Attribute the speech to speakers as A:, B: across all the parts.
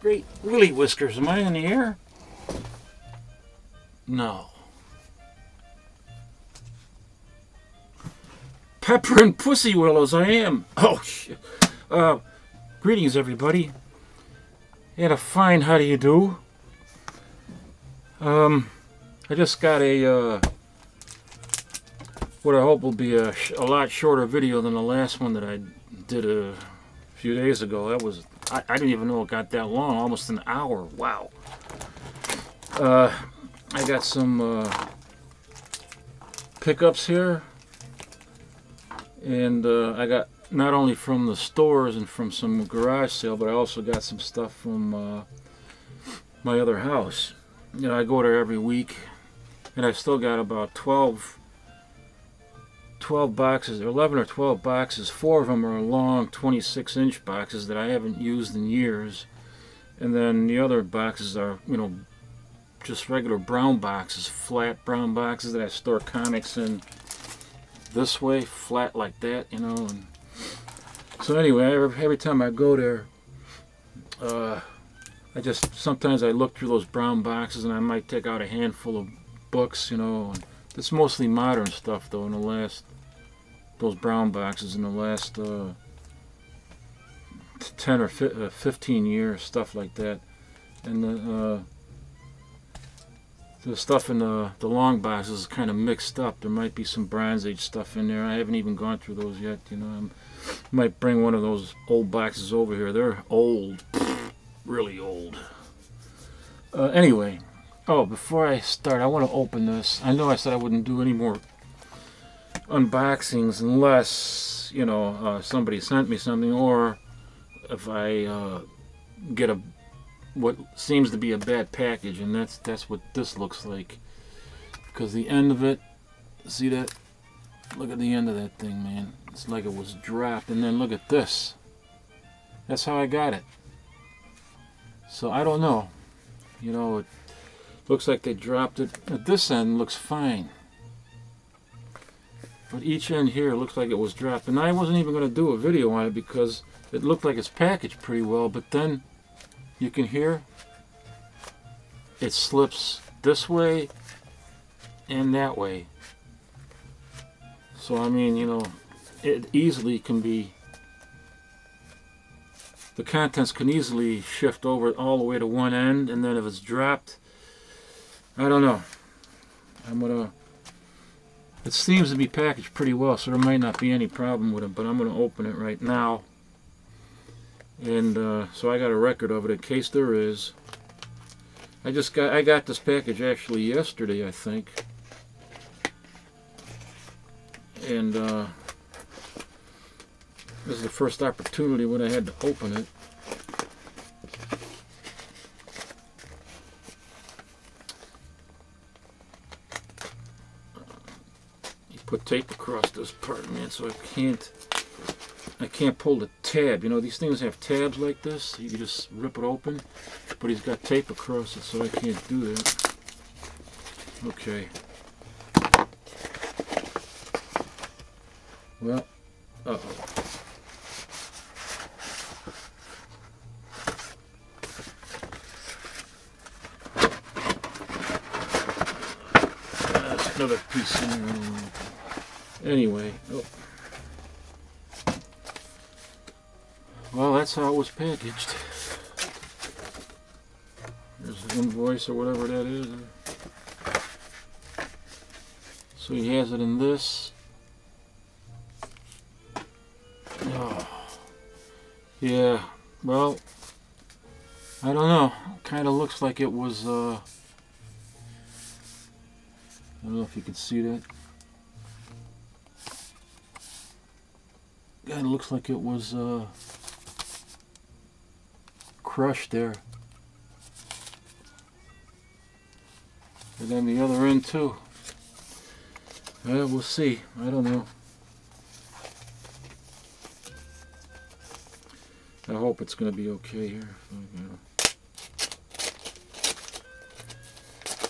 A: Great willy whiskers. Am I in the air? No. Pepper and Pussy Willows, I am. Oh, shit. Greetings, everybody. Had a fine how do you do. I just got a, what I hope will be a lot shorter video than the last one that I did a few days ago. That was, I didn't even know it got that long, almost an hour. Wow. I got some pickups here, and I got not only from the stores and from some garage sale, but I also got some stuff from my other house. You know, I go there every week, and I still got about 12 boxes, 11 or 12 boxes. 4 of them are long 26-inch boxes that I haven't used in years, and then the other boxes are, you know, just regular brown boxes, flat brown boxes that I store comics in this way, flat like that, you know. And so anyway, every time I go there, sometimes I look through those brown boxes and I might take out a handful of books, you know. And it's mostly modern stuff though. In the last, those brown boxes in the last 10 or 15 years, stuff like that. And the stuff in the long boxes is kind of mixed up. There might be some Bronze Age stuff in there. I haven't even gone through those yet, you know. I might bring one of those old boxes over here. They're old, really old. Anyway, oh, before I start, I want to open this. I know I said I wouldn't do any more unboxings unless, you know, somebody sent me something, or if I get what seems to be a bad package, and that's what this looks like. Because the end of it, see that? Look at the end of that thing, man. It's like it was dropped. And then look at this. That's how I got it. So I don't know. You know, it looks like they dropped it. At this end looks fine, but each end here looks like it was dropped. And I wasn't even going to do a video on it because it looked like it's packaged pretty well, but then you can hear it slips this way and that way. So I mean, you know, it easily can be, the contents can easily shift over all the way to one end, and then if it's dropped, I don't know. It seems to be packaged pretty well, so there might not be any problem with it, but I'm gonna open it right now. And so I got a record of it in case there is. I got this package actually yesterday, I think. And this is the first opportunity when I had to open it. You put tape across this part, man, so I can't pull the tab. You know, these things have tabs like this. You can just rip it open, but he's got tape across it, so I can't do that. Okay. Well, uh-oh. That's another piece in there. Anyway, oh. Well, that's how it was packaged. There's the invoice or whatever that is. So he has it in this. Oh. Yeah, well, I don't know. Kind of looks like it was, I don't know if you can see that. Kind of looks like it was, crushed there. And then the other end too. Well, we'll see. I don't know. I hope it's going to be okay here.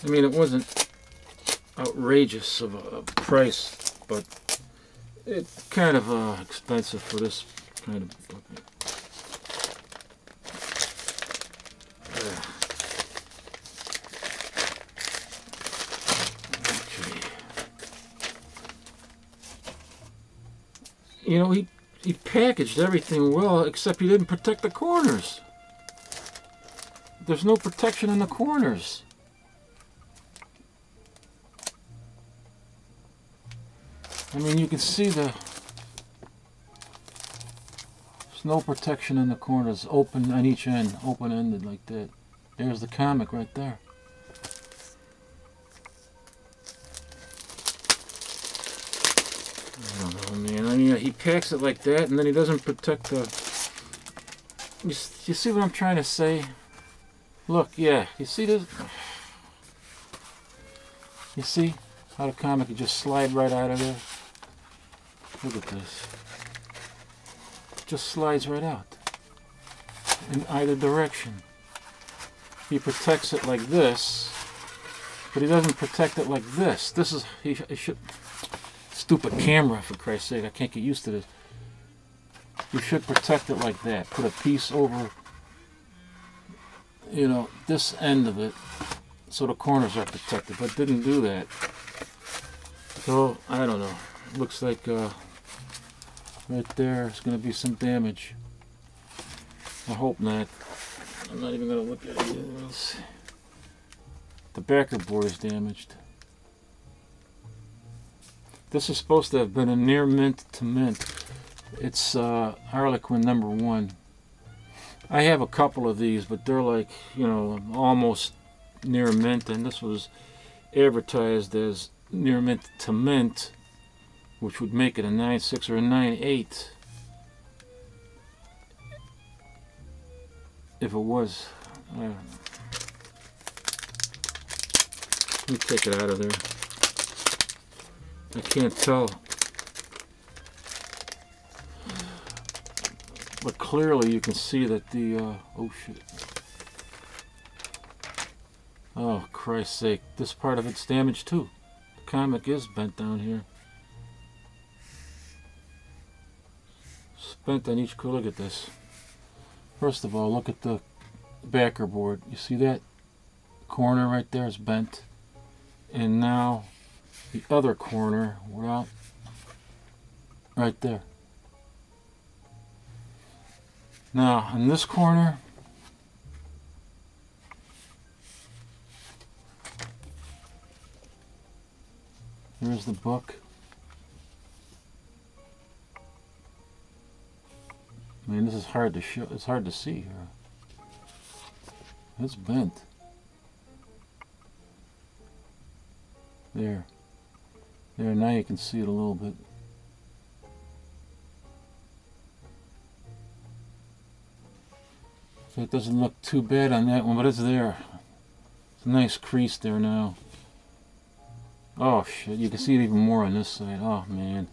A: I mean, it wasn't outrageous of a price, but it's kind of expensive for this kind of book. You know, he packaged everything well, except he didn't protect the corners. There's no protection in the corners. I mean, you can see there's no protection in the corners, open on each end, open-ended like that. There's the comic right there. I don't know, man. I mean, he packs it like that, and then he doesn't protect the... You see what I'm trying to say? Look, yeah, you see this? You see how the comic can just slide right out of there? Look at this. Just slides right out in either direction. He protects it like this, but he doesn't protect it like this. This is, he should, stupid camera, for Christ's sake, I can't get used to this. You should protect it like that. Put a piece over, you know, this end of it, so the corners are protected, but didn't do that. So, I don't know. Looks like right there is going to be some damage. I hope not. I'm not even going to look at anything else. The backer board is damaged. This is supposed to have been a near mint to mint. It's Harlequin #1. I have a couple of these, but they're like, you know, almost near mint, and this was advertised as near mint to mint, which would make it a 9.6 or a 9.8 if it was. I don't know. Let me take it out of there. I can't tell, but clearly you can see that the oh shit, oh Christ's sake, this part of it's damaged too. The comic is bent down here. Bent on each corner. Look at this. First of all, look at the backer board. You see that corner right there is bent, and now the other corner, well, right there. Now in this corner, here's the book. I mean, this is hard to show. It's hard to see here. It's bent. There. There, now you can see it a little bit. So it doesn't look too bad on that one, but it's there. It's a nice crease there now. Oh shit, you can see it even more on this side. Oh man.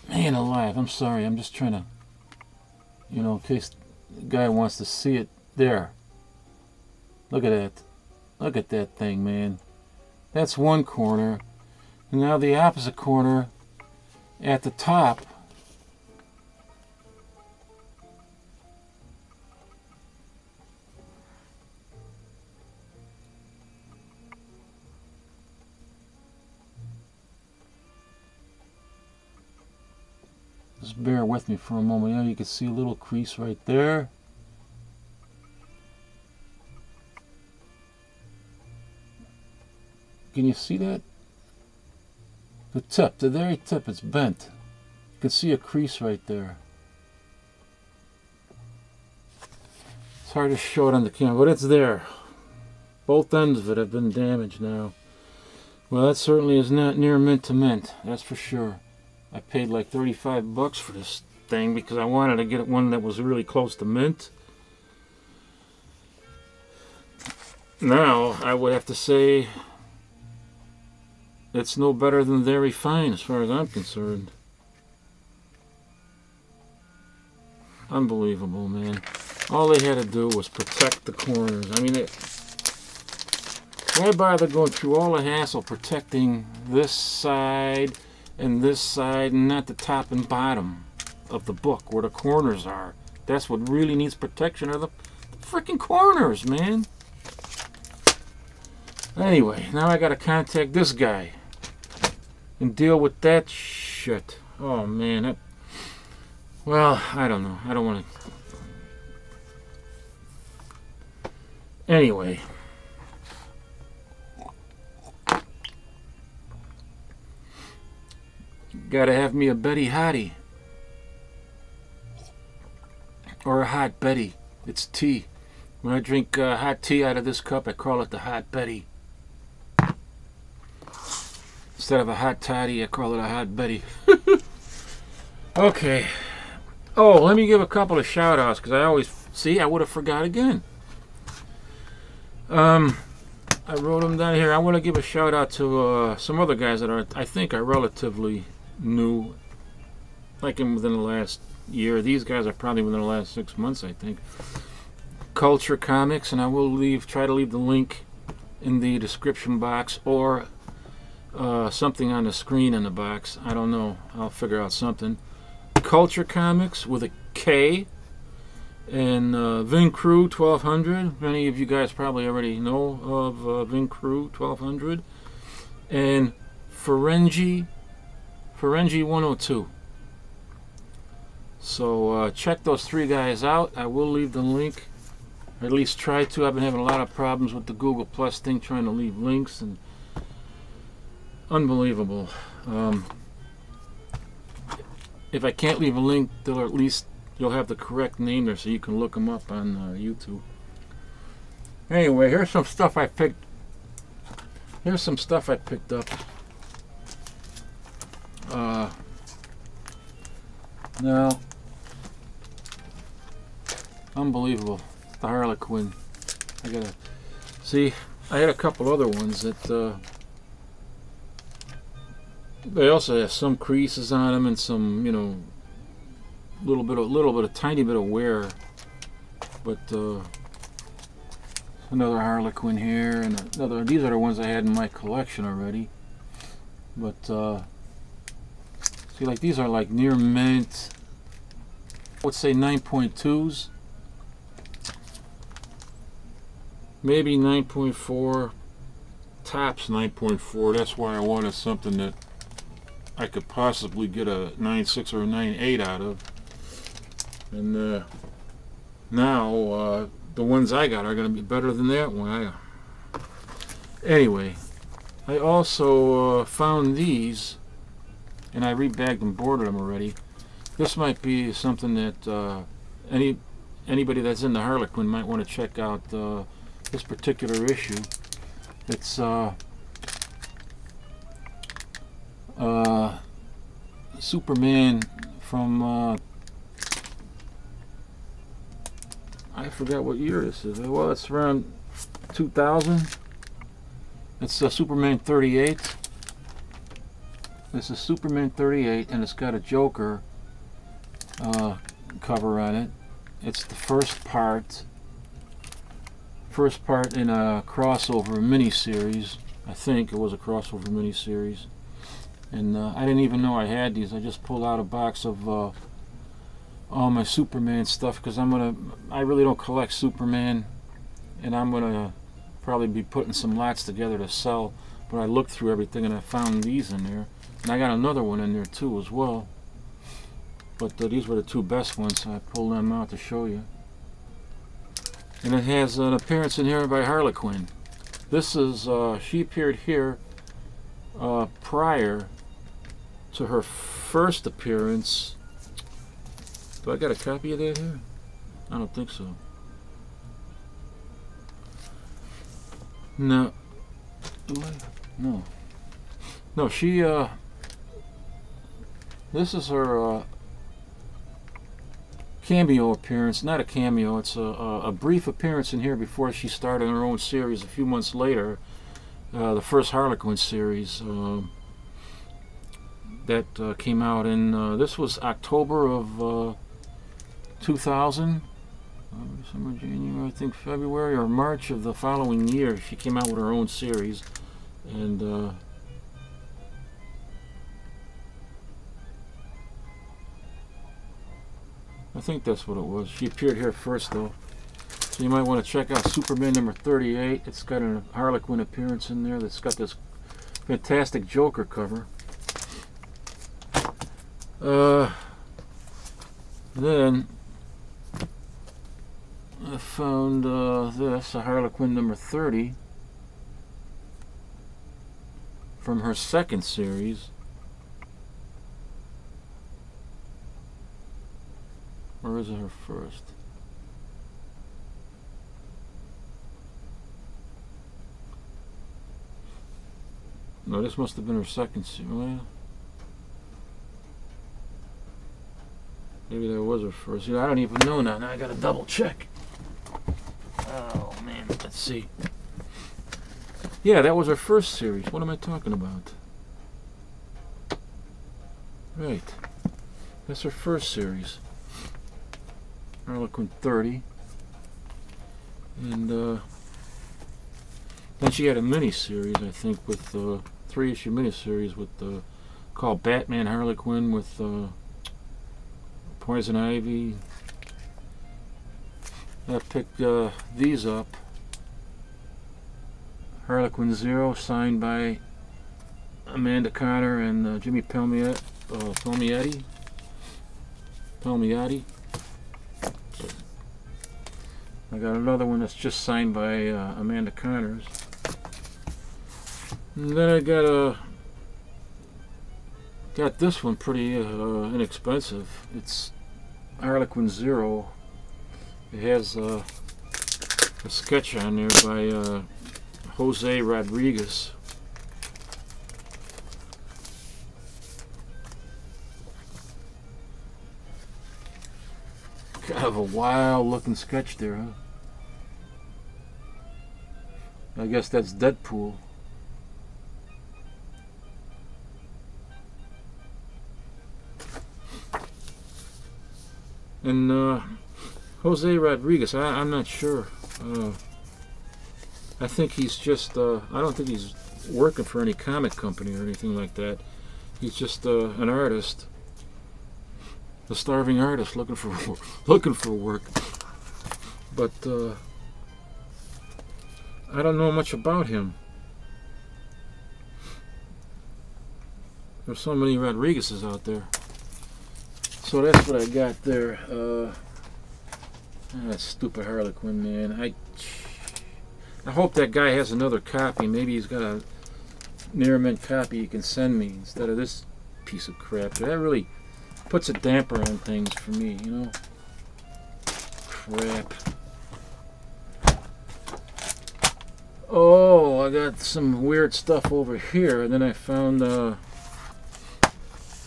A: Man alive, I'm sorry, I'm just trying to, you know, in case the guy wants to see it. There. Look at that. Look at that thing, man. That's one corner. And now the opposite corner at the top. Just bear with me for a moment. You can see a little crease right there. Can you see that? The tip, the very tip, it's bent. You can see a crease right there. It's hard to show it on the camera, but it's there. Both ends of it have been damaged now. Well, that certainly is not near mint to mint, that's for sure. I paid like 35 bucks for this thing because I wanted to get one that was really close to mint. Now, I would have to say it's no better than Very Fine as far as I'm concerned. Unbelievable, man. All they had to do was protect the corners. I mean, why bother going through all the hassle protecting this side and this side and not the top and bottom of the book where the corners are? That's what really needs protection, are the freaking corners, man. Anyway, now I gotta contact this guy and deal with that shit. Oh man, that, well, I don't know. I don't want to. Anyway. Gotta have me a Betty Hottie. Or a Hot Betty. It's tea. When I drink hot tea out of this cup, I call it the Hot Betty. Instead of a hot toddy, I call it a Hot Betty. Okay. Oh, let me give a couple of shout outs, because I always, see, I would have forgot again. I wrote them down here. I want to give a shout out to some other guys that are, I think, are relatively new, like within the last year. These guys are probably within the last 6 months, I think. Culture Comics, and I will try to leave the link in the description box, or something on the screen in the box. I don't know. I'll figure out something. Culture Comics with a K, and Vin Crew 1200. Many of you guys probably already know of Vin Crew 1200, and Ferengi 102. So check those three guys out. I will leave the link, or at least try to. I've been having a lot of problems with the Google Plus thing, trying to leave links, and unbelievable. If I can't leave a link, they'll at least, you'll have the correct name there so you can look them up on YouTube. Anyway, here's some stuff I picked. Here's some stuff I picked up. Now, unbelievable. The Harlequin. I gotta see. I had a couple other ones that they also have some creases on them and some, you know, little bit of tiny bit of wear. But another Harlequin here, and another. These are the ones I had in my collection already. But see, like these are like near mint. I would say 9.2s, maybe 9.4, tops 9.4. That's why I wanted something that I could possibly get a 9.6 or a 9.8 out of. And now the ones I got are going to be better than that one. Anyway, I also found these, and I rebagged and boarded them already. This might be something that anybody that's in the Harlequin might want to check out. This particular issue. It's Superman from I forgot what year this is. Well, it's around 2000. It's Superman 38. This is Superman 38, and it's got a Joker cover on it. It's the first part in a crossover miniseries. I think it was a crossover miniseries. And I didn't even know I had these. I just pulled out a box of all my Superman stuff, because I really don't collect Superman, and I'm gonna probably be putting some lots together to sell. But I looked through everything and I found these in there, and I got another one in there too as well. But these were the two best ones, so I pulled them out to show you. And it has an appearance in here by Harlequin. This is she appeared here prior to her first appearance. Do I got a copy of that here? I don't think so. No. Do I? No. No, she, this is her cameo appearance. Not a cameo, it's a brief appearance in here before she started her own series a few months later. The first Harlequin series that came out in, this was October of 2000. December, January, I think February or March of the following year, she came out with her own series. And I think that's what it was. She appeared here first, though. So you might want to check out Superman number 38. It's got a Harlequin appearance in there that's got this fantastic Joker cover. Then I found this, a Harlequin number 30 from her second series. Or is it her first? No, this must have been her second series. Well, maybe that was her first. I don't even know now. Now I gotta double check. Oh man, let's see. Yeah, that was her first series. What am I talking about? Right. That's her first series. Harlequin 30. And then she had a mini-series, I think, with 3-issue mini-series with called Batman Harlequin with Poison Ivy. I picked these up. Harlequin 0, signed by Amanda Conner and Jimmy Palmiotti. I got another one that's just signed by Amanda Connors. And then I got this one pretty inexpensive. It's Harlequin 0. It has a sketch on there by Jose Rodriguez. Kind of a wild looking sketch there, huh? I guess that's Deadpool. And Jose Rodriguez, I'm not sure. I think he's just, I don't think he's working for any comic company or anything like that. He's just an artist. A starving artist looking for work. But I don't know much about him. There's so many Rodriguez's out there. So that's what I got there. That stupid Harlequin, man. I hope that guy has another copy. Maybe he's got a near mint copy he can send me instead of this piece of crap. That really puts a damper on things for me, you know. Crap. Oh, I got some weird stuff over here, and then I found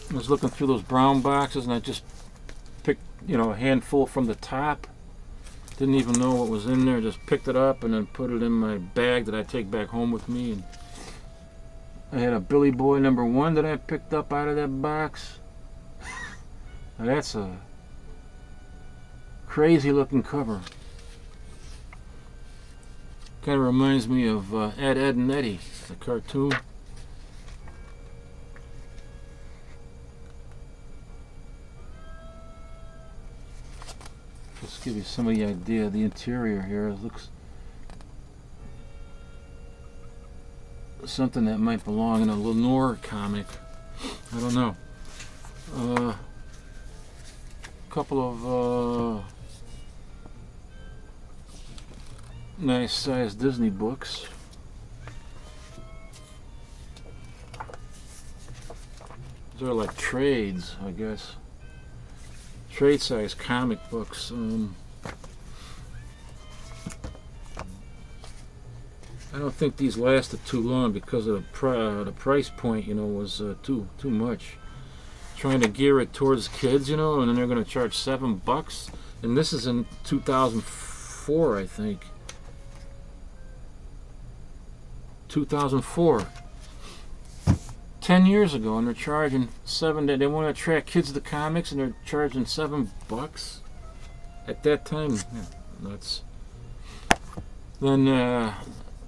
A: I was looking through those brown boxes, and I just picked, you know, a handful from the top. Didn't even know what was in there. Just picked it up and then put it in my bag that I take back home with me. And I had a Billy Boy number 1 that I picked up out of that box. Now that's a crazy looking cover. Kind of reminds me of Ed, and Eddie, the cartoon. Just give you some of the idea of the interior here. It looks something that might belong in a Lenore comic. I don't know. Couple of nice sized Disney books. These are like trades, I guess. Trade size comic books. I don't think these lasted too long because of the price point, you know, was too much. Trying to gear it towards kids, you know, and then they're going to charge $7. And this is in 2004, I think. 2004. 10 years ago, and they're charging $7. They want to attract kids to comics, and they're charging $7 at that time. Yeah, nuts. Then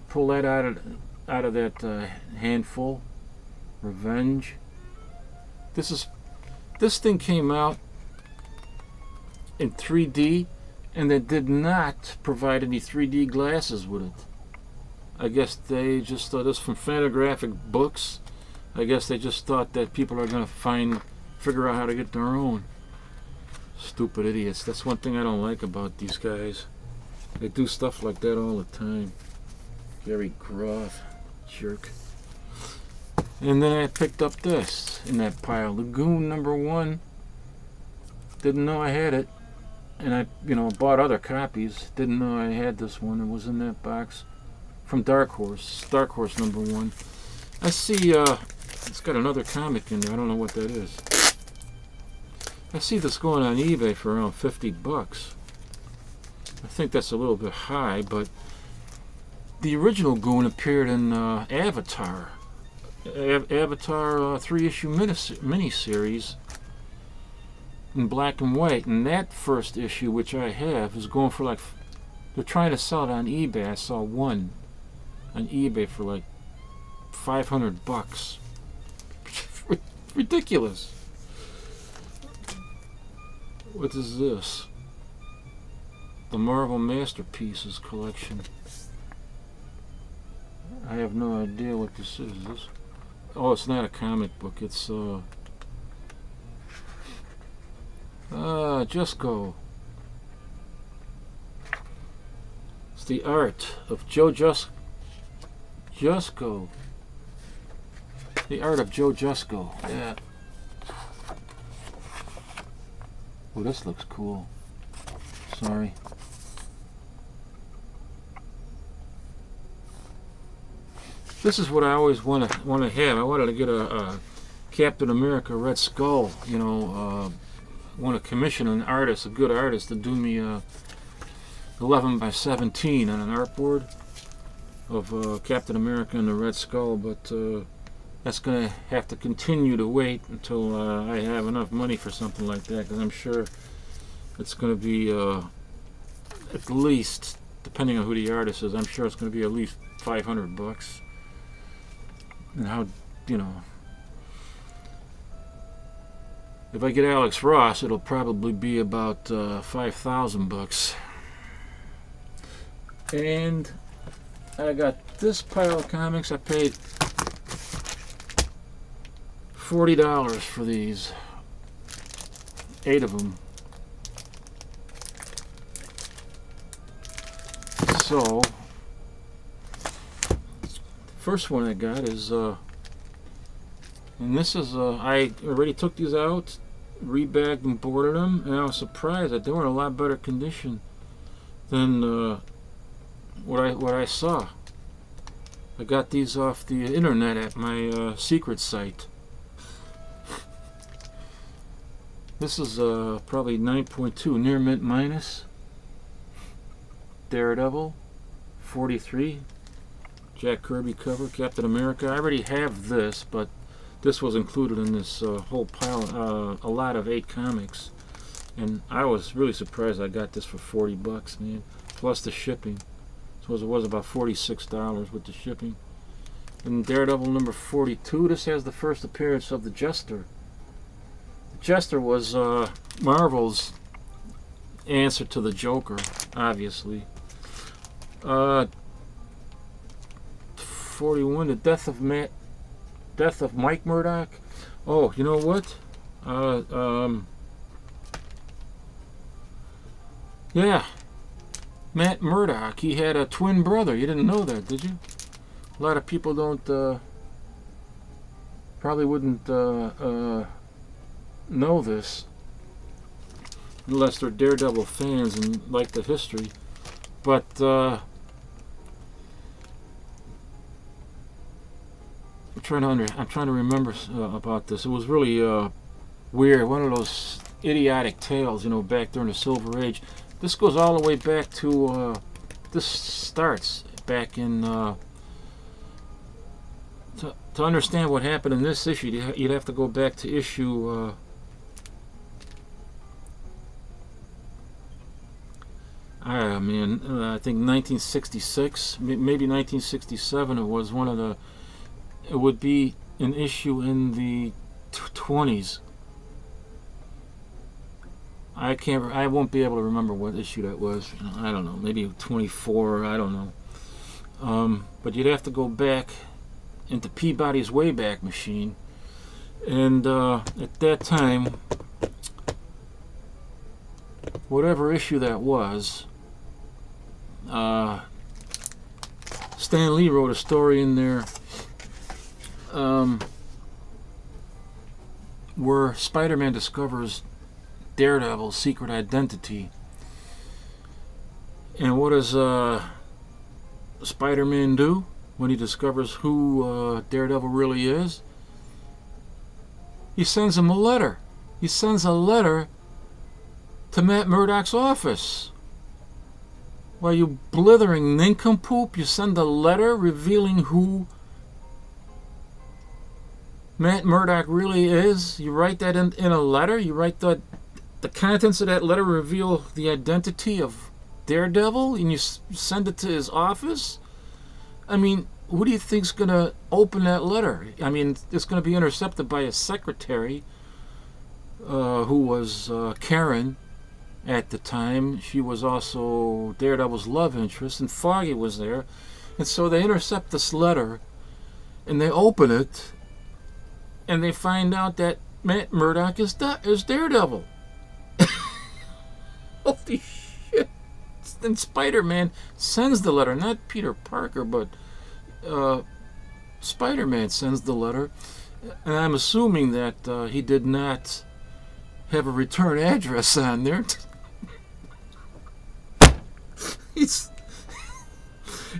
A: pull that out of that handful. Revenge. This thing came out in 3D and they did not provide any 3D glasses with it. I guess they just thought this from Fantagraphic Books. I guess they just thought that people are going to figure out how to get their own. Stupid idiots. That's one thing I don't like about these guys. They do stuff like that all the time. Gary Groff, jerk. And then I picked up this in that pile. Lagoon #1. Didn't know I had it. And I, bought other copies. Didn't know I had this one. It was in that box. From Dark Horse. Dark Horse #1. I see, it's got another comic in there. I don't know what that is. I see this going on eBay for around 50 bucks. I think that's a little bit high, but the original Goon appeared in Avatar. Avatar 3-issue miniseries in black and white. And that first issue, which I have, is going for like... They're trying to sell it on eBay. I saw one on eBay for like 500 bucks. Ridiculous. What is this? The Marvel Masterpieces collection. I have no idea what this is. Oh, it's not a comic book. It's Just Go. It's the art of Joe Just Go. The art of Joe Jusko. Yeah. Oh, this looks cool. Sorry. This is what I always want to have. I wanted to get a Captain America Red Skull. Want to commission an artist, a good artist, to do me 11 by 17 on an artboard of Captain America and the Red Skull, but that's going to have to continue to wait until I have enough money for something like that, because I'm sure it's going to be at least, depending on who the artist is, I'm sure it's going to be at least 500 bucks. And how, if I get Alex Ross, it'll probably be about 5,000 bucks. And I got this pile of comics. I paid $40 for these. 8 of them. So, first one I got is, and this is, I already took these out, rebagged and boarded them, and I was surprised that they were in a lot better condition than what I saw. I got these off the internet at my secret site. This is probably 9.2, near mint minus. Daredevil, 43. Jack Kirby cover, Captain America. I already have this, but this was included in this whole pile, a lot of 8 comics. And I was really surprised I got this for 40 bucks, man. Plus the shipping. So it was about $46 with the shipping. And Daredevil number 42, this has the first appearance of the Jester. The Jester was Marvel's answer to the Joker, obviously. 41, the death of Mike Murdock. Oh, you know what? Yeah, Matt Murdock. He had a twin brother. You didn't know that, did you? A lot of people don't, probably wouldn't know this, unless they're Daredevil fans and like the history. But I'm trying to remember about this. It was really weird. One of those idiotic tales, back during the Silver Age. This goes all the way back to this starts back in. To understand what happened in this issue, you'd have to go back to issue. I think 1966, maybe 1967. It was one of the. It would be an issue in the 20s. I won't be able to remember what issue that was. I don't know, maybe 24, I don't know. But you'd have to go back into Peabody's Wayback Machine, and at that time, whatever issue that was, Stan Lee wrote a story in there where Spider-Man discovers Daredevil's secret identity. And what does Spider-Man do when he discovers who Daredevil really is? He sends him a letter. He sends a letter to Matt Murdock's office. Why, you blithering nincompoop, you send a letter revealing who Matt Murdock really is? You write that in a letter? You write the contents of that letter reveal the identity of Daredevil, and you send it to his office? I mean, who do you think's going to open that letter? I mean, it's going to be intercepted by his secretary, who was Karen at the time. She was also Daredevil's love interest, and Foggy was there. And so they intercept this letter, and they open it, and they find out that Matt Murdock is Daredevil. Holy shit. Then Spider-Man sends the letter, not Peter Parker, but Spider-Man sends the letter, and I'm assuming that he did not have a return address on there.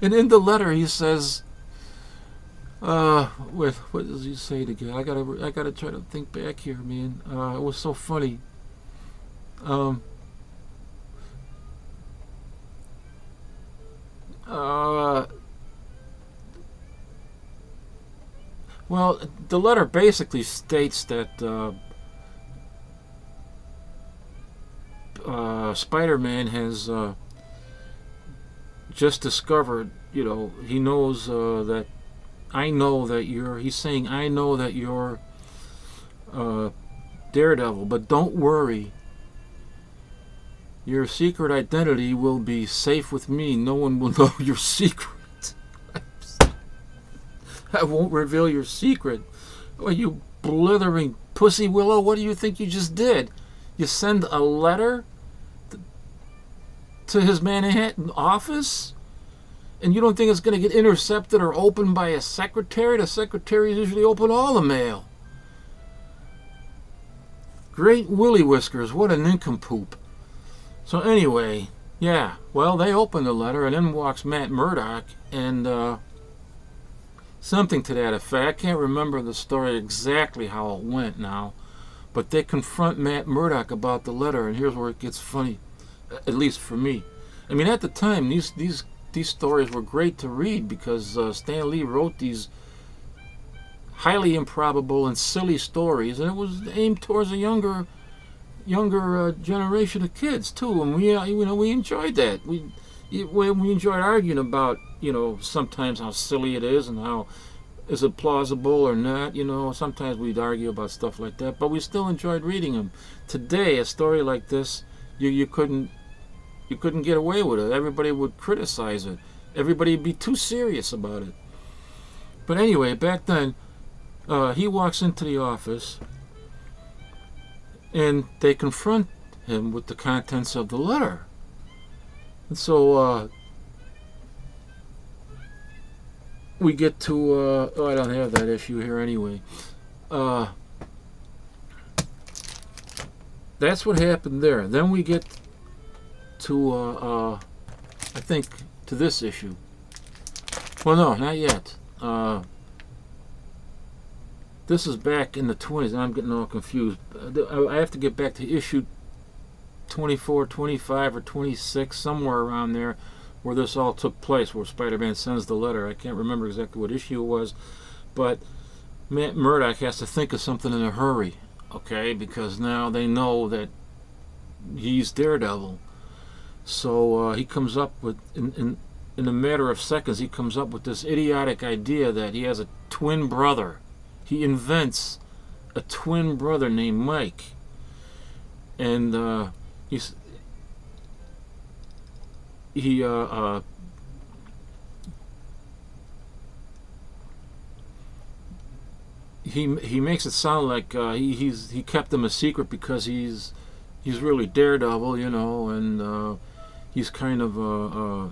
A: And in the letter he says, what does he say again? I gotta try to think back here, man. It was so funny. Well, the letter basically states that Spider-Man has just discovered, you know, he knows that I know that you're, he's saying, I know that you're Daredevil, but don't worry. Your secret identity will be safe with me. No one will know your secret. I won't reveal your secret. Oh, you blithering pussy willow, what do you think you just did? You send a letter to his Manhattan office? And you don't think it's going to get intercepted or opened by a secretary? The secretaries usually open all the mail. Great willy whiskers, what a nincompoop. So anyway, yeah, well, they open the letter, and then walks Matt Murdock, and something to that effect. I can't remember the story exactly how it went now, but they confront Matt Murdock about the letter, and here's where it gets funny, at least for me. I mean, at the time, these stories were great to read because Stan Lee wrote these highly improbable and silly stories, and it was aimed towards a younger generation of kids too, and we enjoyed that. We enjoyed arguing about, you know, sometimes how silly it is and how is it plausible or not. You know, sometimes we'd argue about stuff like that, but we still enjoyed reading them. Today, a story like this, you couldn't get away with it. Everybody would criticize it. Everybody would be too serious about it. But anyway, back then, he walks into the office, and they confront him with the contents of the letter. And so we get to, oh, I don't have that issue here anyway. That's what happened there. Then we get to, I think, to this issue. Well, no, not yet. This is back in the 20s, and I'm getting all confused. I have to get back to issue 24, 25, or 26, somewhere around there, where this all took place, where Spider-Man sends the letter. I can't remember exactly what issue it was, but Matt Murdock has to think of something in a hurry, okay, because now they know that he's Daredevil. So he comes up with, in a matter of seconds, he comes up with this idiotic idea that he has a twin brother. He invents a twin brother named Mike, and he's he he makes it sound like he kept them a secret because he's really Daredevil, you know, and he's kind of a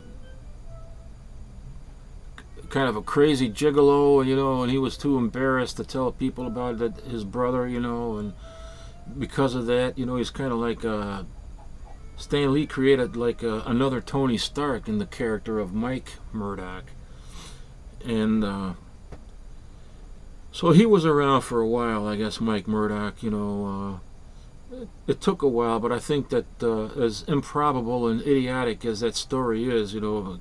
A: crazy gigolo, you know, and he was too embarrassed to tell people about it, his brother, you know, and because of that, you know, he's kind of like Stan Lee created like another Tony Stark in the character of Mike Murdock, and so he was around for a while, I guess. Mike Murdock, you know, it took a while, but I think that as improbable and idiotic as that story is, you know,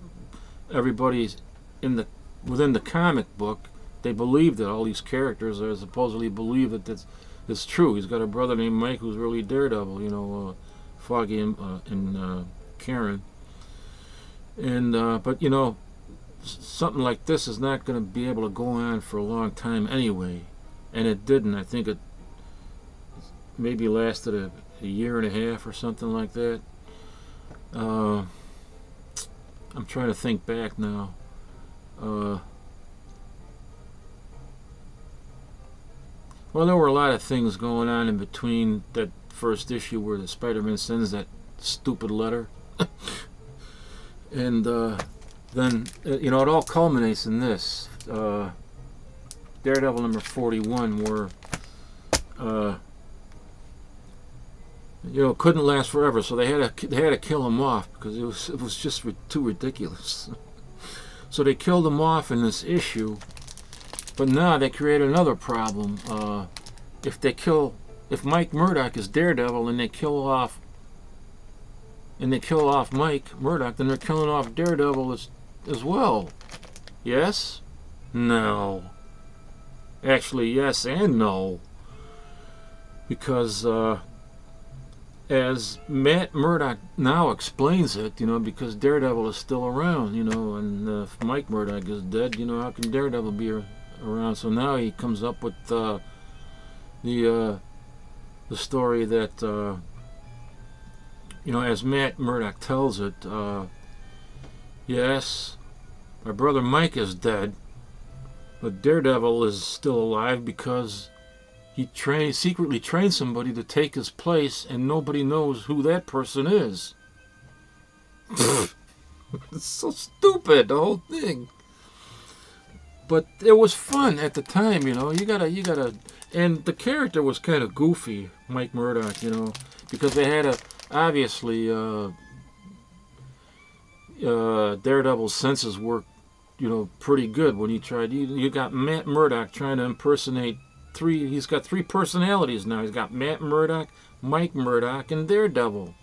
A: everybody's within the comic book, they believe that all these characters are supposedly believe that it's true. He's got a brother named Mike who's really Daredevil, you know, Foggy and Karen, and but you know, something like this is not going to be able to go on for a long time anyway, and it didn't. I think it maybe lasted a year and a half or something like that. I'm trying to think back now. Well, there were a lot of things going on in between that first issue where the Spider-Man sends that stupid letter, and then you know, it all culminates in this Daredevil number 41, where you know, couldn't last forever, so they had to kill him off because it was just too ridiculous. So they killed him off in this issue, but now they create another problem. If Mike Murdock is Daredevil and they kill off Mike Murdock, then they're killing off Daredevil as well. Yes? No. Actually, yes and no. Because as Matt Murdock now explains it, you know, because Daredevil is still around, you know, and if Mike Murdock is dead, you know, how can Daredevil be around? So now he comes up with the story that you know, as Matt Murdock tells it, yes, my brother Mike is dead, but Daredevil is still alive because he secretly trained somebody to take his place, and nobody knows who that person is. It's so stupid, the whole thing. But it was fun at the time, you know. You gotta, and the character was kind of goofy, Mike Murdock, you know, because they had obviously Daredevil's senses worked, you know, pretty good when he tried. You got Matt Murdock trying to impersonate he's got three personalities now. He's got Matt Murdock, Mike Murdock, and Daredevil.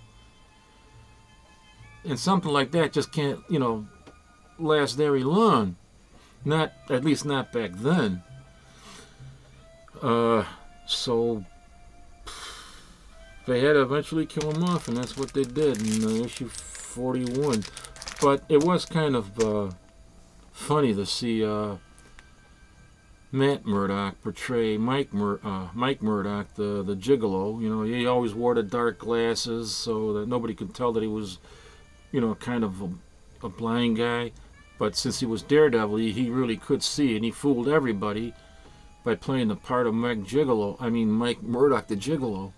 A: And something like that just can't, you know, last very long. At least not back then. So they had to eventually kill him off, and that's what they did in issue 41. But it was kind of funny to see Matt Murdock portray Mike Murdock, the gigolo. You know, he always wore the dark glasses so that nobody could tell that he was, you know, kind of a blind guy. But since he was Daredevil, he really could see, and he fooled everybody by playing the part of Mike Murdock, the gigolo.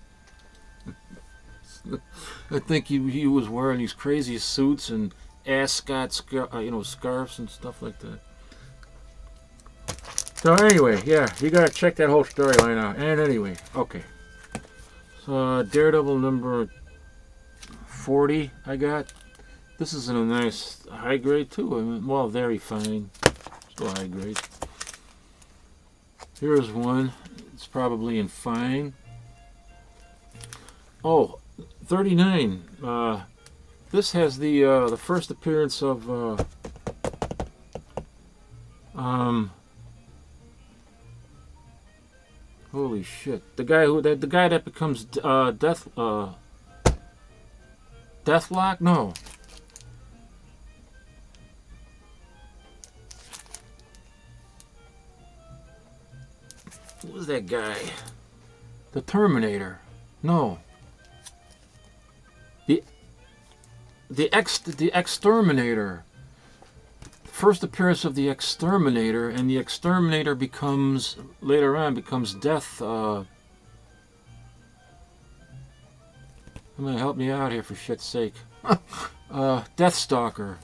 A: I think he was wearing these crazy suits and ascot, you know, scarves and stuff like that. So anyway, yeah, you gotta check that whole storyline out. And anyway, okay. So Daredevil number 40 I got. This is in a nice high grade too. I mean, well, very fine. Still high grade. Here's one. It's probably in fine. Oh, 39. This has the first appearance of holy shit! The guy that becomes Deathlock? No. Who was that guy? The Terminator? No. the Exterminator. First appearance of the Exterminator, and the Exterminator becomes, later on, becomes Death. Somebody help me out here for shit's sake. Deathstalker.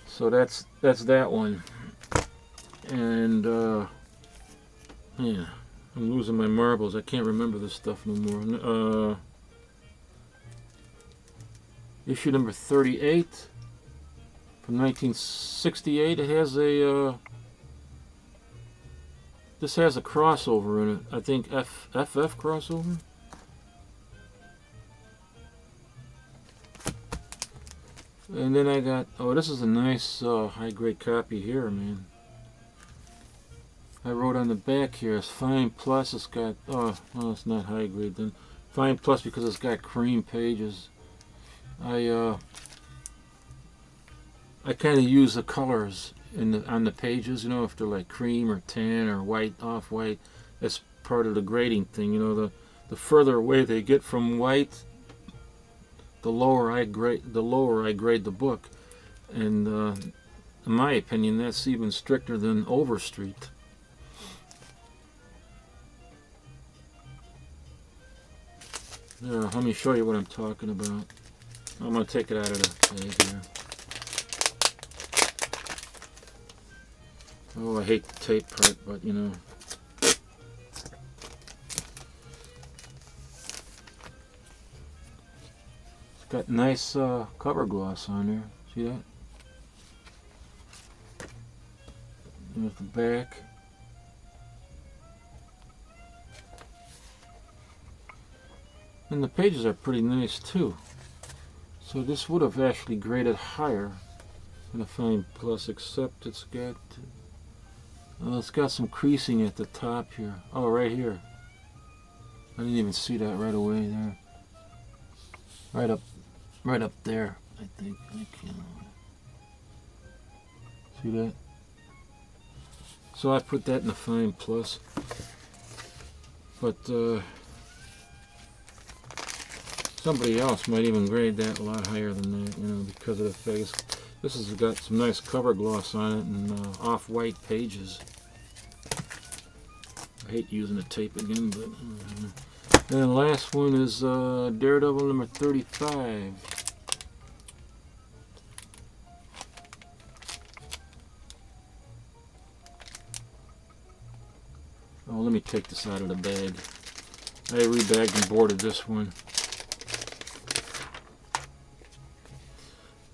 A: So that's that one. And yeah, I'm losing my marbles. I can't remember this stuff no more. Issue number 38 from 1968. It has a this has a crossover in it. I think FF crossover. And then I got, oh, this is a nice high-grade copy here, man. I wrote on the back here, it's Fine Plus. It's got, oh, well, it's not high-grade then. Fine Plus because it's got cream pages. I kind of use the colors on the pages, you know, if they're like cream or tan or white, off-white. That's part of the grading thing, you know. The further away they get from white, the lower I grade the book, and in my opinion, that's even stricter than Overstreet. There, let me show you what I'm talking about. I'm gonna take it out of the bag here. Oh, I hate the tape part, but you know. Got nice cover gloss on there. See that? There's the back. And the pages are pretty nice too. So this would have actually graded higher than a Fine Plus, except it's got some creasing at the top here. Oh, right here. I didn't even see that right away there. Right up there, I think. I can't. See that? So I put that in the Fine Plus. But somebody else might even grade that a lot higher than that, you know, because of the fact this has got some nice cover gloss on it and off-white pages. I hate using the tape again, but. And the last one is Daredevil number 35. Oh, let me take this out of the bag. I rebagged and boarded this one.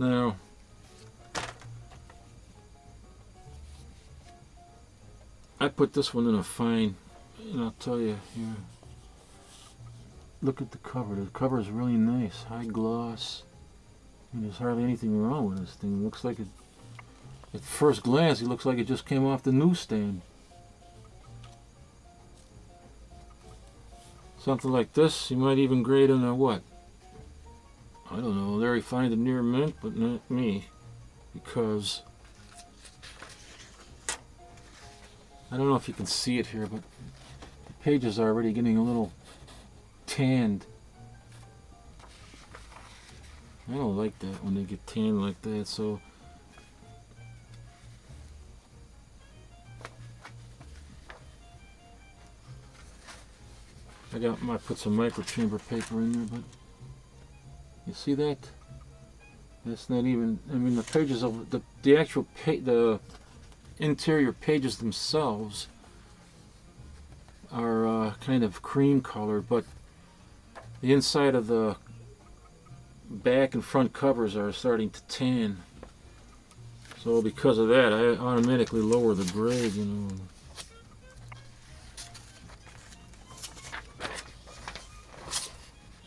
A: Now, I put this one in a fine, and I'll tell you here. Look at the cover. The cover is really nice, high gloss. And there's hardly anything wrong with this thing. It looks like it, at first glance, it looks like it just came off the newsstand. Something like this, you might even grade in a what? I don't know, Larry find it near mint, but not me. Because, I don't know if you can see it here, but the pages are already getting a little tanned. I don't like that when they get tanned like that, so I put some microchamber paper in there, but you see that? That's not even, I mean, the pages of the actual the interior pages themselves are kind of cream colored, but the inside of the back and front covers are starting to tan. So because of that, I automatically lower the grade, you know.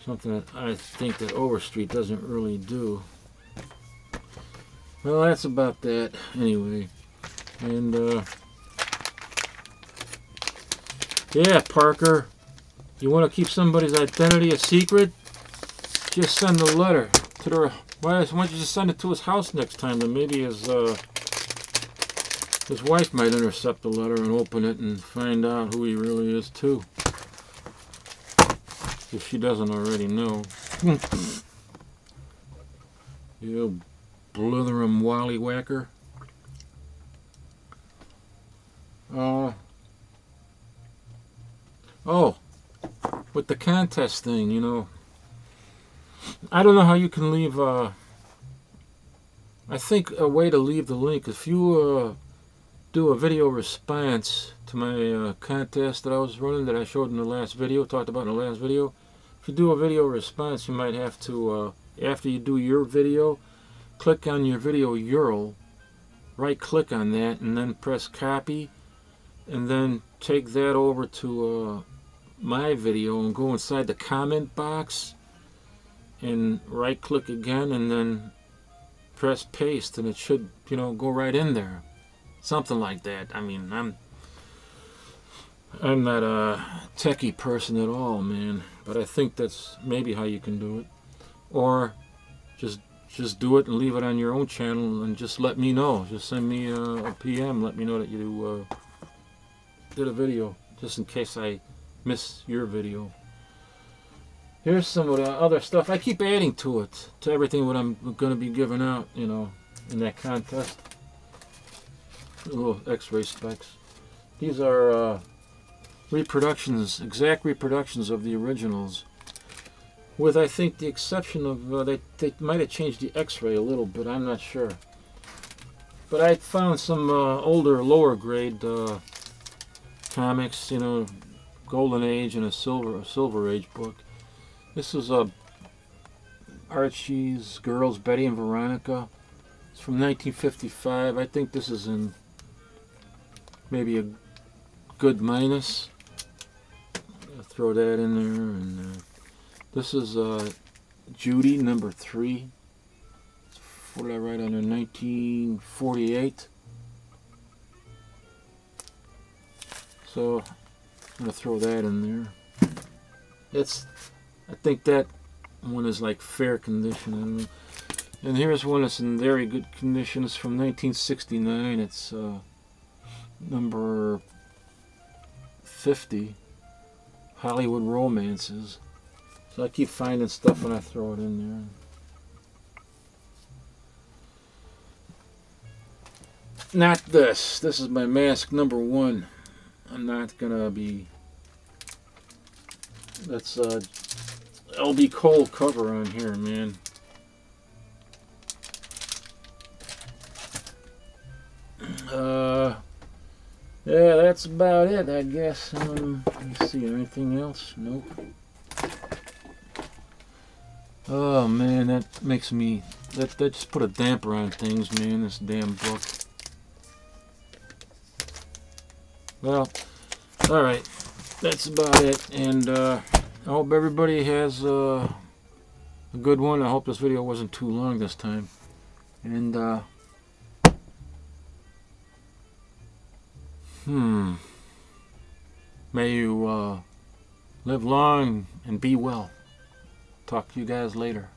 A: Something that I think that Overstreet doesn't really do. Well, that's about that anyway. And yeah, Parker, you want to keep somebody's identity a secret? Just send a letter to their. Why don't you just send it to his house next time? Then maybe his wife might intercept the letter and open it and find out who he really is too. If she doesn't already know. You blitherum wally whacker. Oh, with the contest thing, you know, I don't know how you can leave, I think a way to leave the link, if you do a video response to my contest that I was running, that I showed in the last video, talked about in the last video. If you do a video response, you might have to, after you do your video, click on your video URL, right click on that, and then press copy, and then take that over to my video and go inside the comment box and right click again and then press paste, and it should, you know, go right in there. Something like that. I mean, I'm not a techie person at all, man, but I think that's maybe how you can do it. Or just do it and leave it on your own channel and just let me know. Just send me a PM, let me know that you did a video, just in case I miss your video. Here's some of the other stuff. I keep adding to it, to everything what I'm going to be giving out, you know, in that contest. Little X-ray specs. These are reproductions, exact reproductions of the originals, with, I think, the exception of they might have changed the X-ray a little bit. I'm not sure, but I found some older, lower grade comics, you know, Golden Age and a Silver Age book. This is Archie's Girls, Betty and Veronica. It's from 1955. I think this is in maybe a good minus. I'll throw that in there. And this is Judy, number 3. What did I write on there? 1948. So I'm gonna throw that in there. I think that one is like fair condition. I don't know. And here's one that's in very good condition. It's from 1969. It's number 50, Hollywood Romances. So I keep finding stuff and I throw it in there. Not this. This is my mask number 1. I'm not gonna be. That's LB Cole cover on here, man. Yeah, that's about it, I guess. Let me see, anything else? Nope. Oh man, that makes me, that just put a damper on things, man, this damn book. Well, alright, that's about it, and I hope everybody has a good one. I hope this video wasn't too long this time, and may you live long and be well. Talk to you guys later.